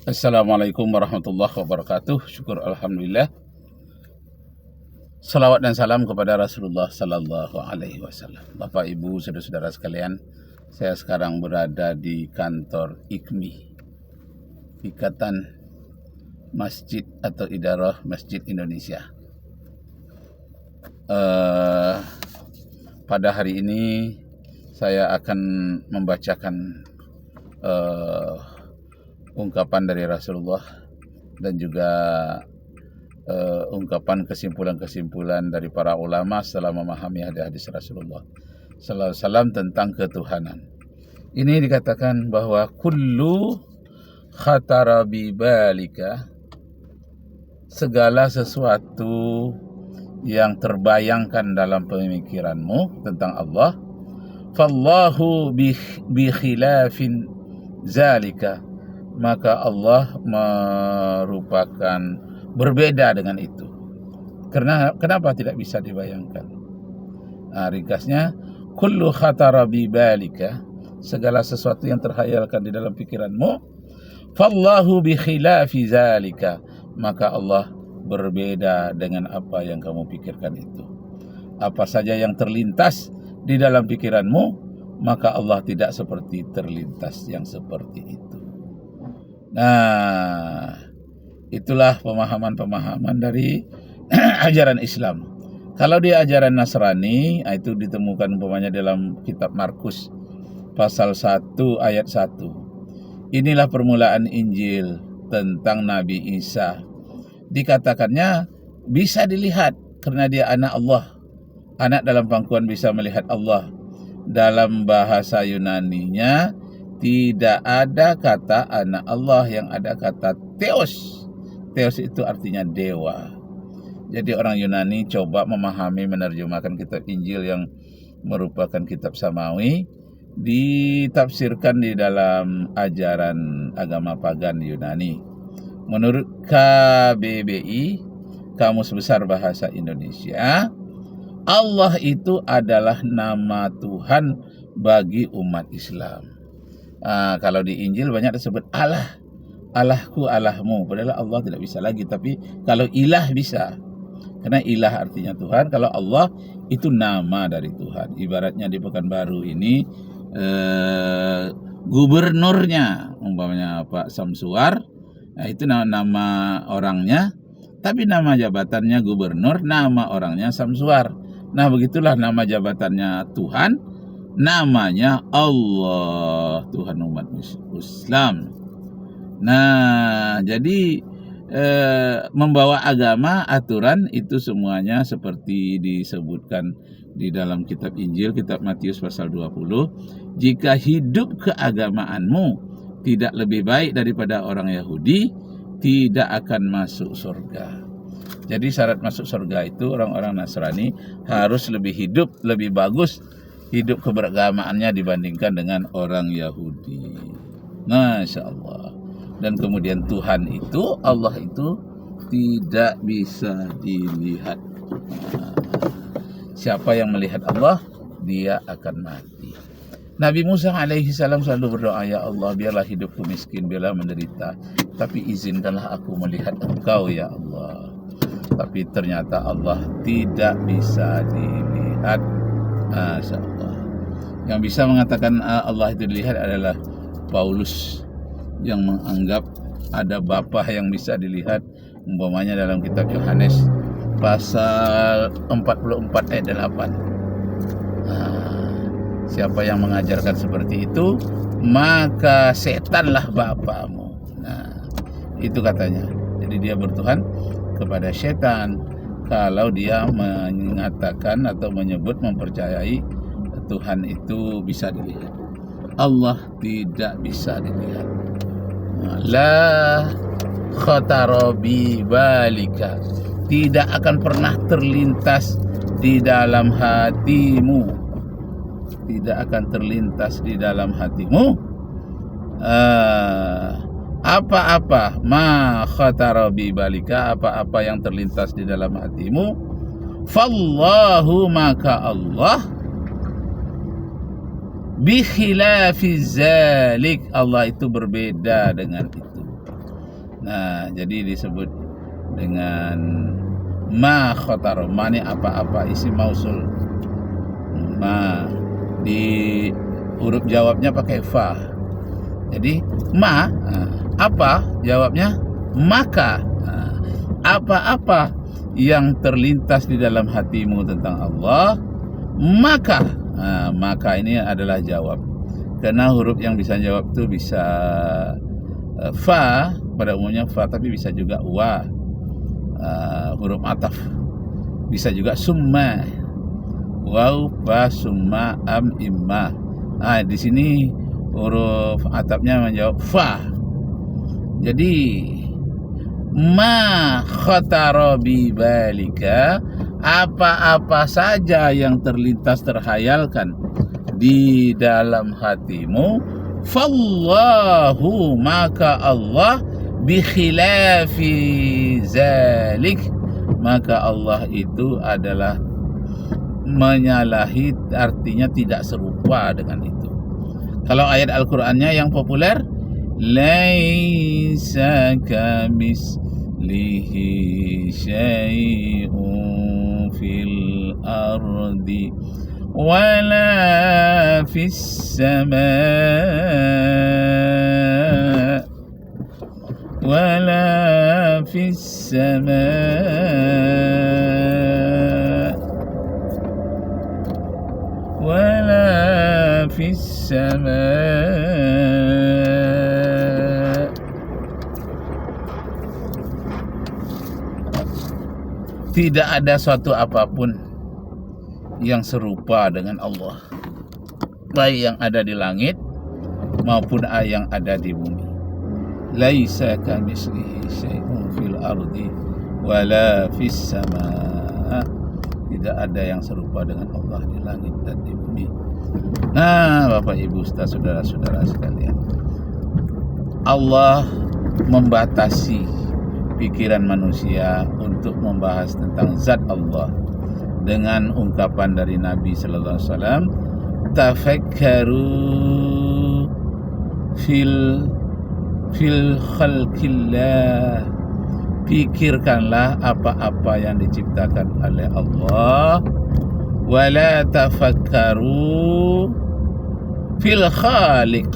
Assalamualaikum warahmatullahi wabarakatuh. Syukur alhamdulillah. Salawat dan salam kepada Rasulullah sallallahu alaihi wasallam. Bapak, Ibu, saudara-saudara sekalian, saya sekarang berada di kantor IKMI, Ikatan Masjid atau Idarah Masjid Indonesia. Pada hari ini saya akan membacakan ungkapan dari Rasulullah dan juga ungkapan kesimpulan-kesimpulan dari para ulama setelah memahami hadis-hadis Rasulullah sallallahu alaihi wasallam tentang ketuhanan. Ini dikatakan bahwa kullu khatara bi balika, segala sesuatu yang terbayangkan dalam pemikiranmu tentang Allah, fallahu bi khilafin zalika, maka Allah merupakan berbeda dengan itu. Kenapa tidak bisa dibayangkan? Ringkasnya, kullu khatara bi balika, segala sesuatu yang terhayalkan di dalam pikiranmu, fallahu bi khilafi zalika, maka Allah berbeda dengan apa yang kamu pikirkan itu. Apa saja yang terlintas di dalam pikiranmu, maka Allah tidak seperti terlintas yang seperti itu. Nah, itulah pemahaman-pemahaman dari ajaran Islam. Kalau di ajaran Nasrani, itu ditemukan umpamanya dalam kitab Markus pasal 1 ayat 1. Inilah permulaan Injil tentang Nabi Isa. Dikatakannya bisa dilihat karena dia anak Allah. Anak dalam pangkuan bisa melihat Allah. Dalam bahasa Yunaninya tidak ada kata anak Allah, yang ada kata Theos. Theos itu artinya dewa. Jadi orang Yunani coba memahami, menerjemahkan kitab Injil yang merupakan kitab samawi, ditafsirkan di dalam ajaran agama pagan Yunani. Menurut KBBI, Kamus Besar Bahasa Indonesia, Allah itu adalah nama Tuhan bagi umat Islam. Kalau di Injil banyak disebut Allah, Allahku, Allahmu. Padahal Allah tidak bisa lagi, tapi kalau ilah bisa. Karena ilah artinya Tuhan, kalau Allah itu nama dari Tuhan. Ibaratnya di Pekanbaru ini gubernurnya umpamanya Pak Samsuar, itu nama orangnya, tapi nama jabatannya gubernur, nama orangnya Samsuar. Nah, begitulah nama jabatannya Tuhan, namanya Allah, Tuhan umat Islam. Nah, jadi membawa agama, aturan itu semuanya seperti disebutkan di dalam kitab Injil, kitab Matius pasal 20. Jika hidup keagamaanmu tidak lebih baik daripada orang Yahudi, tidak akan masuk surga. Jadi syarat masuk surga itu orang-orang Nasrani harus lebih hidup, lebih bagus hidup keberagamaannya dibandingkan dengan orang Yahudi. Masya Allah. Dan kemudian Tuhan itu, Allah itu tidak bisa dilihat. Siapa yang melihat Allah, dia akan mati. Nabi Musa alaihi salam selalu berdoa, ya Allah, biarlah hidupku miskin, biarlah menderita, tapi izinkanlah aku melihat Engkau ya Allah. Tapi ternyata Allah tidak bisa dilihat. Masya Allah. Yang bisa mengatakan Allah itu dilihat adalah Paulus, yang menganggap ada Bapa yang bisa dilihat, umpamanya dalam kitab Yohanes pasal 44 ayat 8. Siapa yang mengajarkan seperti itu, maka setanlah bapamu. Nah, itu katanya. Jadi dia bertuhan kepada setan kalau dia mengatakan atau menyebut, mempercayai Tuhan itu bisa dilihat. Allah tidak bisa dilihat. La khatara bi balika, tidak akan pernah terlintas di dalam hatimu, tidak akan terlintas di dalam hatimu apa-apa, ma khatara bi balika, apa-apa yang terlintas di dalam hatimu, fallahu, maka Allah, bi khilafi zalik, Allah itu berbeda dengan itu. Nah, jadi disebut dengan ma khotaro. Ma ini apa-apa, isim mausul. Ma di huruf jawabnya pakai fa. Jadi ma apa jawabnya maka. Apa-apa yang terlintas di dalam hatimu tentang Allah, maka maka ini adalah jawab. Karena huruf yang bisa jawab itu bisa fa, pada umumnya fa, tapi bisa juga wa, huruf ataf, bisa juga summa, waw, fa, summa, am, imma. Di sini huruf atafnya menjawab fa. Jadi ma khatara bi balika, apa-apa saja yang terlintas terhayalkan di dalam hatimu, fallahu, maka Allah, bi khilafi zalik, maka Allah itu adalah menyalahi, artinya tidak serupa dengan itu. Kalau ayat Al-Qur'annya yang populer, laisa kamislihi syai'un fil ardi wala fis sama' wala fis sama' wala fis sama'. Tidak ada suatu apapun yang serupa dengan Allah, baik yang ada di langit maupun yang ada di bumi. Laisa kamitslihi syai'un fil ardi wala fis sama'. Tidak ada yang serupa dengan Allah di langit dan di bumi. Nah, Bapak Ibu, saudara-saudara sekalian, Allah membatasi pikiran manusia untuk membahas tentang zat Allah dengan ungkapan dari Nabi sallallahu alaihi wasallam, tafakkaru fil khalqillah, pikirkanlah apa-apa yang diciptakan oleh Allah, wala tafakkaru fil khaliq,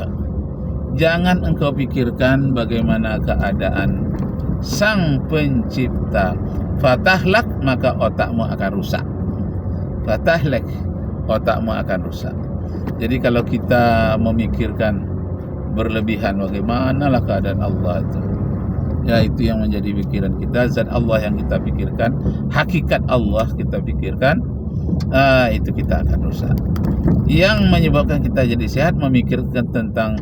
jangan engkau pikirkan bagaimana keadaan sang pencipta. Fatahlak, maka otakmu akan rusak. Fatahlak, otakmu akan rusak. Jadi kalau kita memikirkan berlebihan bagaimanalah keadaan Allah itu, ya itu yang menjadi pikiran kita. Zat Allah yang kita pikirkan, hakikat Allah kita pikirkan, itu kita akan rusak. Yang menyebabkan kita jadi sehat memikirkan tentang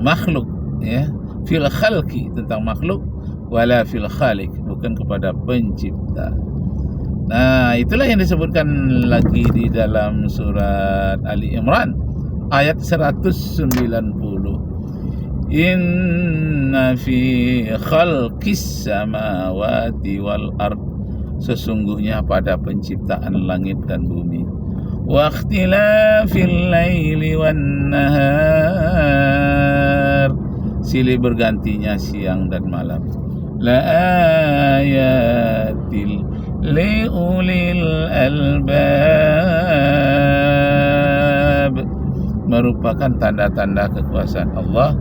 makhluk, ya, fil khalqi, tentang makhluk, wala fil khaliq, bukan kepada pencipta. Nah, itulah yang disebutkan lagi di dalam surat Ali Imran ayat 190. Inna fi khalqis samawati wal ard, sesungguhnya pada penciptaan langit dan bumi, wa ikhtilafil laili wan nahar, silih bergantinya siang dan malam, la ayatil liulil albab, merupakan tanda-tanda kekuasaan Allah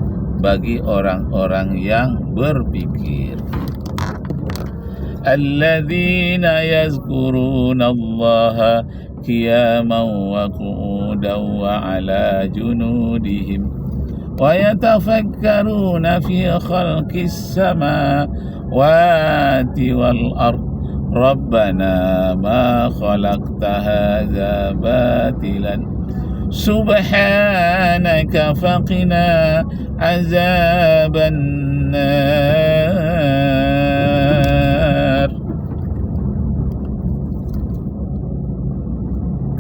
bagi orang-orang yang berpikir. Alladzina yazkuruna Allaha qiyaman wa qu'udan wa ala junudihim wa yatafakkaruna fi khalqis samawati wal ard rabbana ma khalaqta hadza batilan subhanaka faqina azaban nar.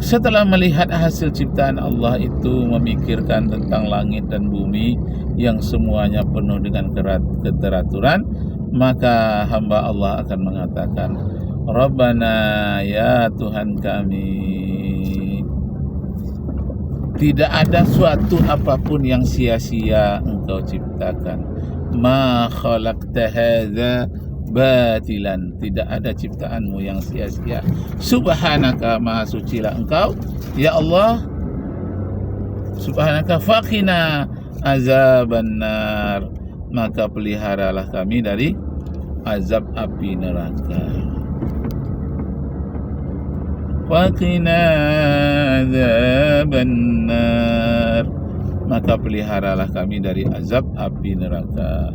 Setelah melihat hasil ciptaan Allah itu, memikirkan tentang langit dan bumi yang semuanya penuh dengan keteraturan, maka hamba Allah akan mengatakan, Rabbana, ya Tuhan kami, Tidak ada suatu apapun yang sia-sia engkau ciptakan. Ma khalaqta hadza batilan. Tidak ada ciptaanmu yang sia-sia. Subhanaka, maha sucilah engkau ya Allah. Subhanaka faqina azabannar. Maka peliharalah kami dari azab api neraka. Faqina azabannar. Maka peliharalah kami dari azab api neraka.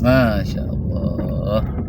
Masya Allah.